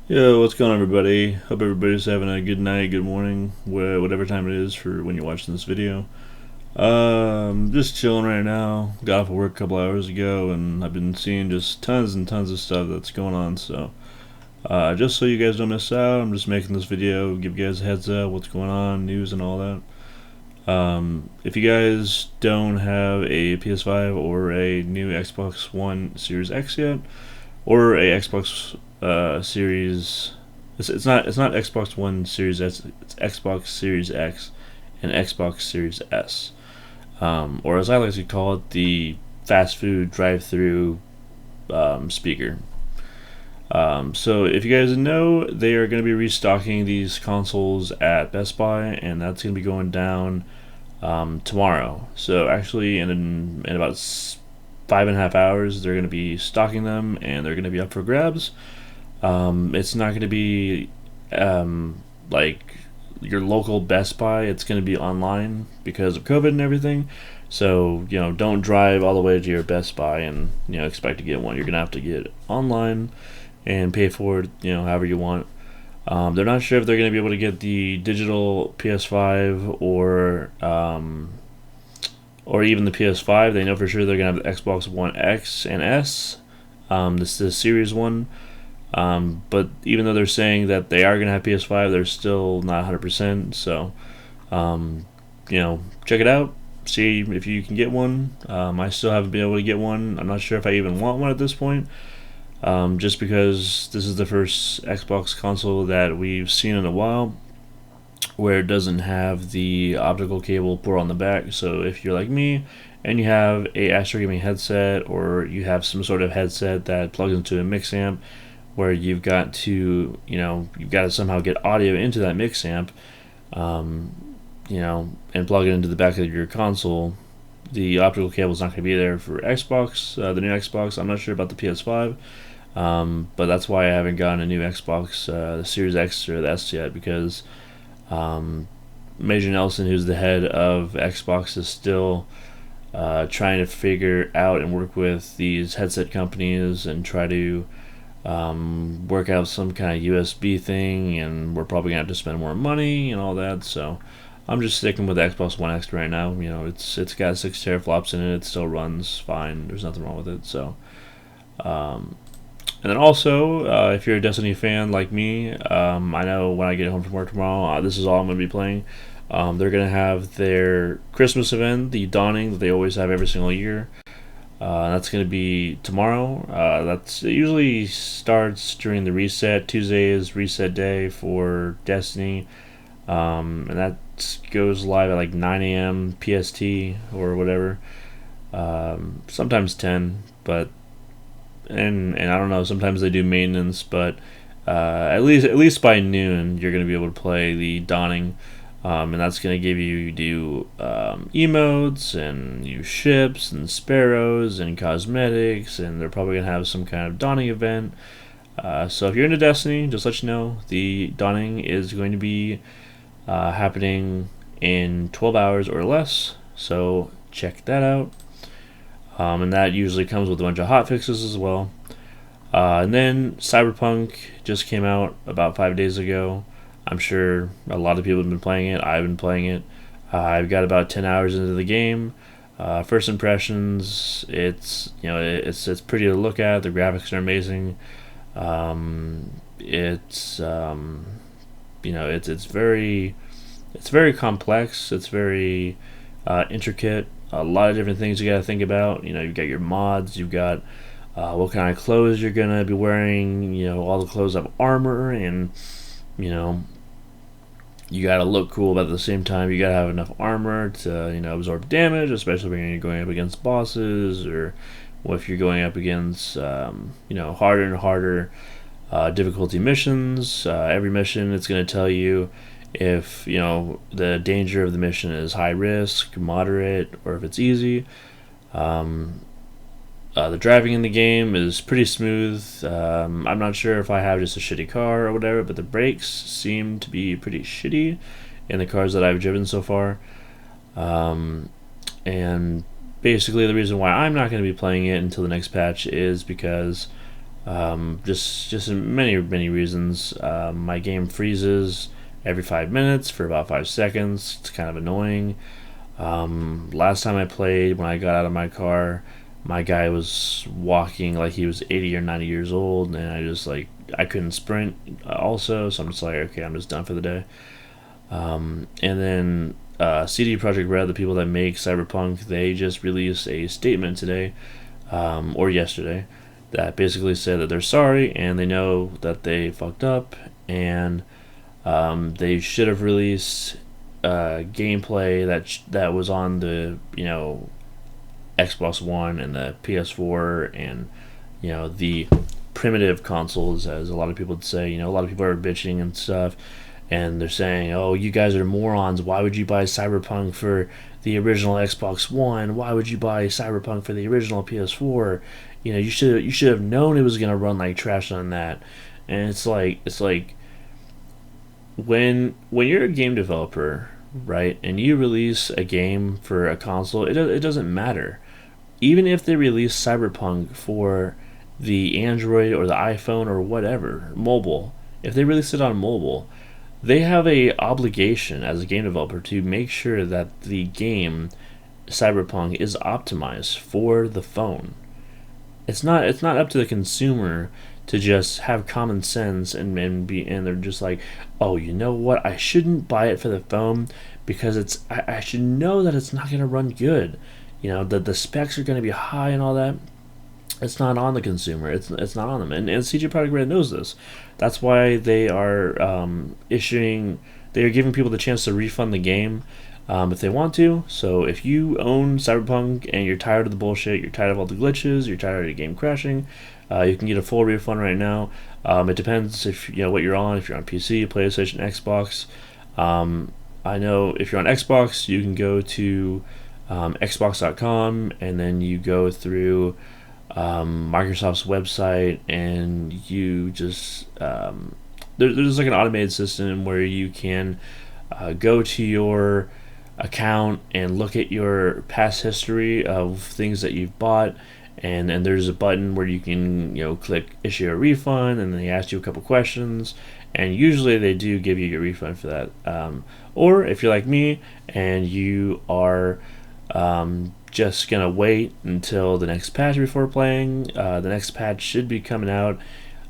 Yo, what's going on, everybody? Hope everybody's having a good night, good morning, whatever time it is for when you're watching this video. Just chilling right now. Got off of work a couple hours ago, and I've been seeing just tons and tons of stuff that's going on. So, just so you guys don't miss out, I'm just making this video, give you guys a heads up, what's going on, news and all that. If you guys don't have a PS5 or a new Xbox One Series X yet, or a Xbox Series. It's not Xbox One Series S. It's Xbox Series X and Xbox Series S, or as I like to call it, the fast food drive-through speaker. So if you guys know, they are going to be restocking these consoles at Best Buy, and that's going to be going down tomorrow. So actually, in about 5.5 hours, they're going to be stocking them, and they're going to be up for grabs. It's not going to be like your local Best Buy. It's going to be online because of COVID and everything. So don't drive all the way to your Best Buy and expect to get one. You're going to have to get it online and pay for it, however you want. They're not sure if they're going to be able to get the digital PS5 or even the PS5. They know for sure they're going to have the Xbox One X and S. This is the Series One. But even though they're saying that they are going to have PS5, they're still not 100%. So, check it out. See if you can get one. I still haven't been able to get one. I'm not sure if I even want one at this point. Just because this is the first Xbox console that we've seen in a while where it doesn't have the optical cable port on the back. So if you're like me and you have a Astro Gaming headset, or you have some sort of headset that plugs into a mix amp where you've got to somehow get audio into that mix amp, and plug it into the back of your console, the optical cable is not going to be there for Xbox, the new Xbox. I'm not sure about the PS5, but that's why I haven't gotten a new Xbox, the Series X or the S yet, because Major Nelson, who's the head of Xbox, is still trying to figure out and work with these headset companies and try to work out some kind of USB thing, and we're probably gonna have to spend more money and all that. So I'm just sticking with the Xbox One X right now. It's got 6 teraflops in it. It still runs fine. There's nothing wrong with it. So, and then also, if you're a Destiny fan like me, I know when I get home from work tomorrow, this is all I'm gonna be playing. They're gonna have their Christmas event, the Dawning, that they always have every single year. That's going to be tomorrow. It usually starts during the reset. Tuesday is reset day for Destiny, and that goes live at like 9 a.m. PST or whatever. Sometimes 10, but and I don't know. Sometimes they do maintenance, but at least by noon you're going to be able to play the Dawning. And that's going to give you do emotes and new ships and sparrows and cosmetics, and they're probably going to have some kind of Dawning event. So if you're into Destiny, just let you know the Dawning is going to be happening in 12 hours or less. So check that out. And that usually comes with a bunch of hotfixes as well. And then Cyberpunk just came out about 5 days ago. I'm sure a lot of people have been playing it. I've been playing it. I've got about 10 hours into the game. First impressions, it's pretty to look at. The graphics are amazing. It's very complex. It's very intricate. A lot of different things you got to think about. You've got your mods. You've got what kind of clothes you're gonna be wearing. All the clothes have armor, and you know you gotta look cool, but at the same time you gotta have enough armor to absorb damage, especially when you're going up against bosses, or if you're going up against harder and harder difficulty missions. Every mission, it's going to tell you if the danger of the mission is high risk, moderate, or if it's easy. um, the driving in the game is pretty smooth. I'm not sure if I have just a shitty car or whatever, but the brakes seem to be pretty shitty in the cars that I've driven so far. And basically, the reason why I'm not going to be playing it until the next patch is because Just many reasons. My game freezes every 5 minutes for about 5 seconds. It's kind of annoying. Last time I played, when I got out of my car, my guy was walking like he was 80 or 90 years old, and I couldn't sprint also, so I'm just like, okay, I'm just done for the day. And then CD Projekt Red, the people that make Cyberpunk, they just released a statement today, or yesterday, that basically said that they're sorry and they know that they fucked up, and they should have released gameplay that was on the Xbox One and the PS4 and the primitive consoles, as a lot of people would say. A lot of people are bitching and stuff, and they're saying, "Oh, you guys are morons. Why would you buy Cyberpunk for the original Xbox One? Why would you buy Cyberpunk for the original PS4? You should have known it was gonna run like trash on that." And it's like when you're a game developer, right, and you release a game for a console, it doesn't matter. Even if they release Cyberpunk for the Android or the iPhone or whatever, mobile, if they release it on mobile, they have a obligation as a game developer to make sure that the game Cyberpunk is optimized for the phone. It's not up to the consumer to just have common sense and they're just like, oh, you know what, I shouldn't buy it for the phone because I should know that it's not going to run good. That the specs are going to be high and all that. It's not on the consumer. It's not on them. And CG Projekt Red knows this. That's why they are issuing. They are giving people the chance to refund the game if they want to. So if you own Cyberpunk and you're tired of the bullshit, you're tired of all the glitches, you're tired of the game crashing, you can get a full refund right now. It depends if what you're on. If you're on PC, PlayStation, Xbox. I know if you're on Xbox, you can go to Xbox.com and then you go through Microsoft's website, and you just there's like an automated system where you can go to your account and look at your past history of things that you've bought, and then there's a button where you can click issue a refund, and then they ask you a couple questions, and usually they do give you your refund for that. Or if you're like me and you are just gonna wait until the next patch before playing. The next patch should be coming out,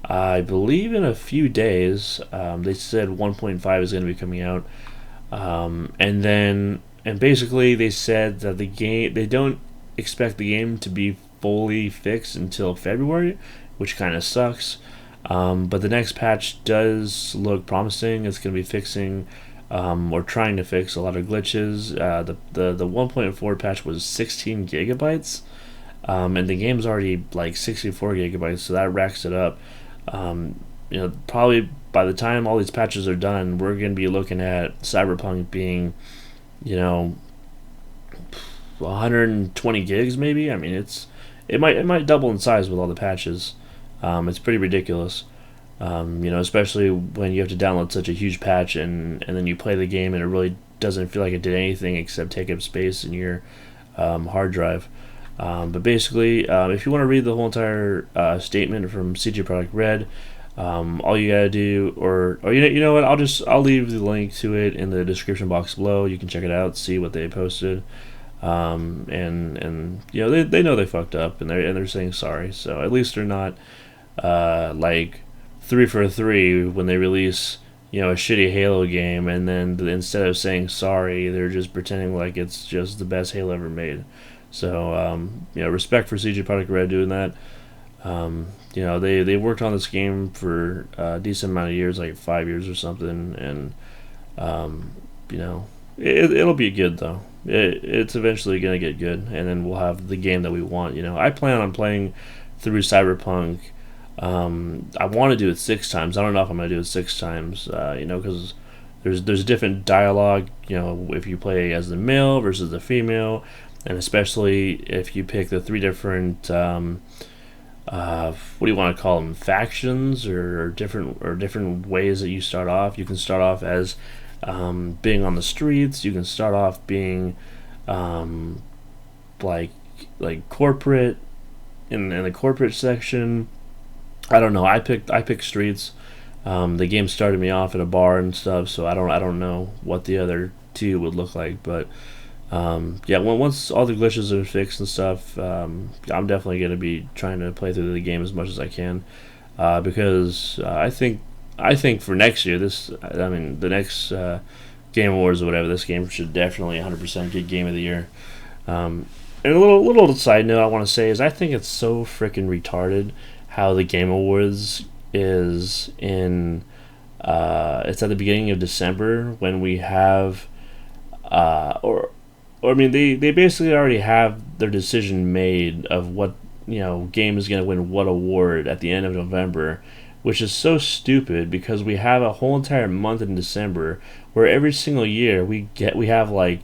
I believe, in a few days. They said 1.5 is going to be coming out, and basically they said that they don't expect the game to be fully fixed until February, which kind of sucks. But the next patch does look promising. It's going to be fixing or trying to fix a lot of glitches. The 1.4 patch was 16 gigabytes, and the game's already like 64 gigabytes, so that racks it up. Probably by the time all these patches are done, we're going to be looking at Cyberpunk being, 120 gigs maybe. I mean, it might double in size with all the patches. It's pretty ridiculous. Especially when you have to download such a huge patch and then you play the game and it really doesn't feel like it did anything except take up space in your hard drive. But basically, if you want to read the whole entire statement from CG Projekt Red, all you gotta do, or you know what, I'll leave the link to it in the description box below. You can check it out, see what they posted, and they know they fucked up and they're saying sorry. So at least they're not like 3 for 3 when they release a shitty Halo game, and then instead of saying sorry, they're just pretending like it's just the best Halo ever made. So respect for CG Projekt Red doing that. They worked on this game for a decent amount of years, like 5 years or something, and it'll be good though. It's eventually gonna get good, and then we'll have the game that we want. I plan on playing through Cyberpunk. I want to do it 6 times. I don't know if I'm going to do it 6 times, because there's different dialogue, if you play as the male versus the female, and especially if you pick the 3 different, what do you want to call them, factions or different ways that you start off. You can start off as being on the streets. You can start off being like corporate in the corporate section. I don't know. I picked Streets. The game started me off at a bar and stuff, so I don't know what the other two would look like, but yeah, once all the glitches are fixed and stuff, I'm definitely going to be trying to play through the game as much as I can, because I think for next year, the next Game Awards or whatever, this game should definitely 100% get Game of the Year. And a little side note I want to say is I think it's so freaking retarded how the Game Awards is in. It's at the beginning of December when we have, or I mean, they basically already have their decision made of what game is going to win what award at the end of November, which is so stupid because we have a whole entire month in December where every single year we have like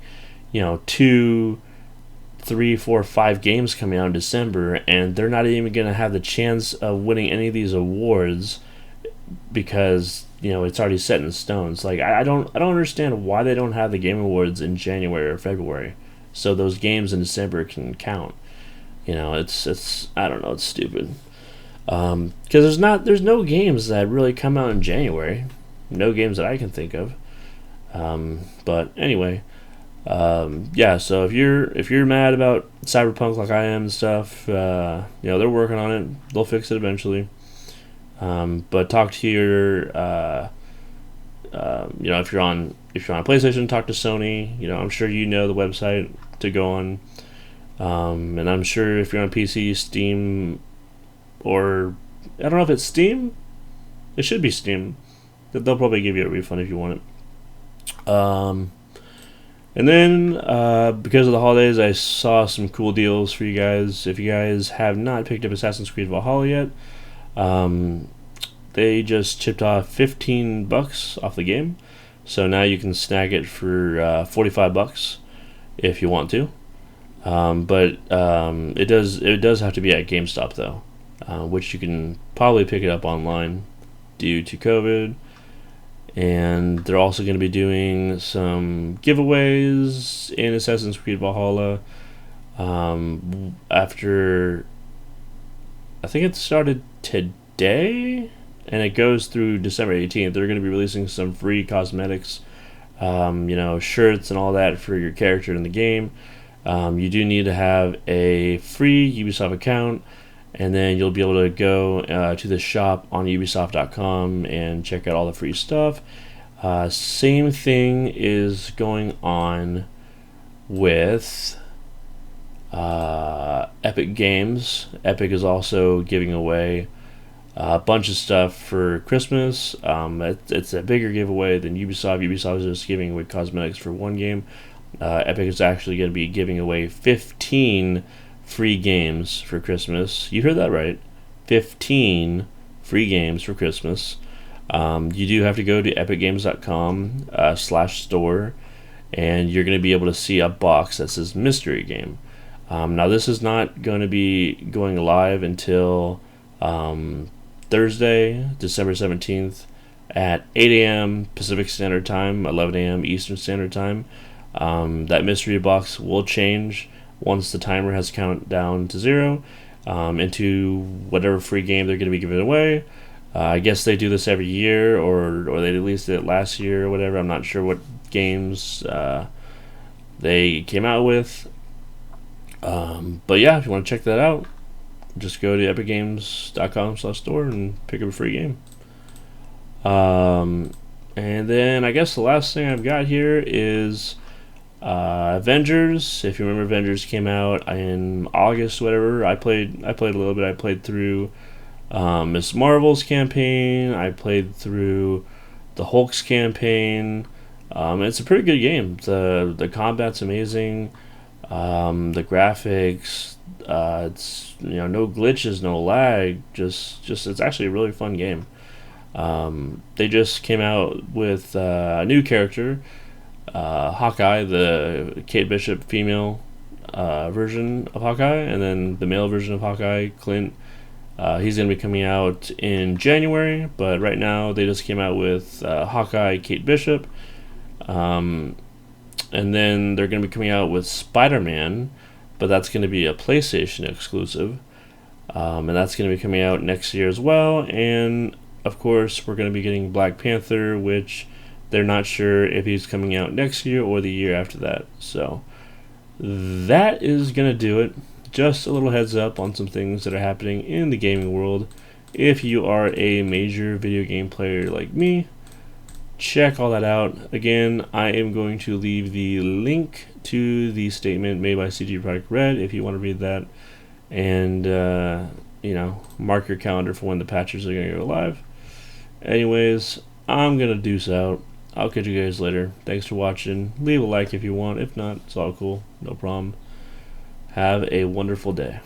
two, three, four, 5 games coming out in December, and they're not even going to have the chance of winning any of these awards because it's already set in stone. It's like I don't understand why they don't have the Game Awards in January or February, so those games in December can count. It's I don't know, it's stupid. Because there's no games that really come out in January, no games that I can think of. But anyway, yeah. So if you're mad about Cyberpunk like I am and stuff, they're working on it. They'll fix it eventually. But talk to your, if you're on PlayStation, talk to Sony. I'm sure the website to go on. And I'm sure if you're on PC, Steam, or I don't know if it's Steam. It should be Steam. They'll probably give you a refund if you want it. And then because of the holidays, I saw some cool deals for you guys. If you guys have not picked up Assassin's Creed Valhalla yet, they just chipped off $15 off the game, so now you can snag it for $45 if you want to. But it does have to be at GameStop though, which you can probably pick it up online due to COVID. And they're also going to be doing some giveaways in Assassin's Creed Valhalla. After, I think it started today, and it goes through December 18th. They're going to be releasing some free cosmetics, shirts and all that for your character in the game. You do need to have a free Ubisoft account, and then you'll be able to go to the shop on Ubisoft.com and check out all the free stuff. Same thing is going on with Epic Games. Epic is also giving away a bunch of stuff for Christmas. It's a bigger giveaway than Ubisoft. Ubisoft is just giving away cosmetics for one game. Epic is actually going to be giving away 15 free games for Christmas. You heard that right. 15 free games for Christmas. You do have to go to epicgames.com/store, and you're going to be able to see a box that says mystery game. Now, this is not going to be going live until Thursday, December 17th at 8 a.m. Pacific Standard Time, 11 a.m. Eastern Standard Time. That mystery box will change once the timer has counted down to 0 into whatever free game they're going to be giving away. I guess they do this every year, or they released it last year or whatever. I'm not sure what games they came out with. But yeah, if you want to check that out, just go to epicgames.com/store and pick up a free game. And then I guess the last thing I've got here is Avengers. If you remember, Avengers came out in August, whatever. I played a little bit. I played through Miss Marvel's campaign. I played through the Hulk's campaign. It's a pretty good game. The combat's amazing. The graphics. It's no glitches, no lag. Just it's actually a really fun game. They just came out with a new character. Hawkeye, the Kate Bishop female version of Hawkeye, and then the male version of Hawkeye, Clint. He's going to be coming out in January, but right now they just came out with Hawkeye, Kate Bishop. And then they're going to be coming out with Spider-Man, but that's going to be a PlayStation exclusive. And that's going to be coming out next year as well. And of course, we're going to be getting Black Panther, which they're not sure if he's coming out next year or the year after that. So that is going to do it. Just a little heads up on some things that are happening in the gaming world. If you are a major video game player like me, check all that out. Again, I am going to leave the link to the statement made by CG Projekt Red if you want to read that. And, mark your calendar for when the patches are going to go live. Anyways, I'm going to deuce out. I'll catch you guys later. Thanks for watching. Leave a like if you want. If not, it's all cool. No problem. Have a wonderful day.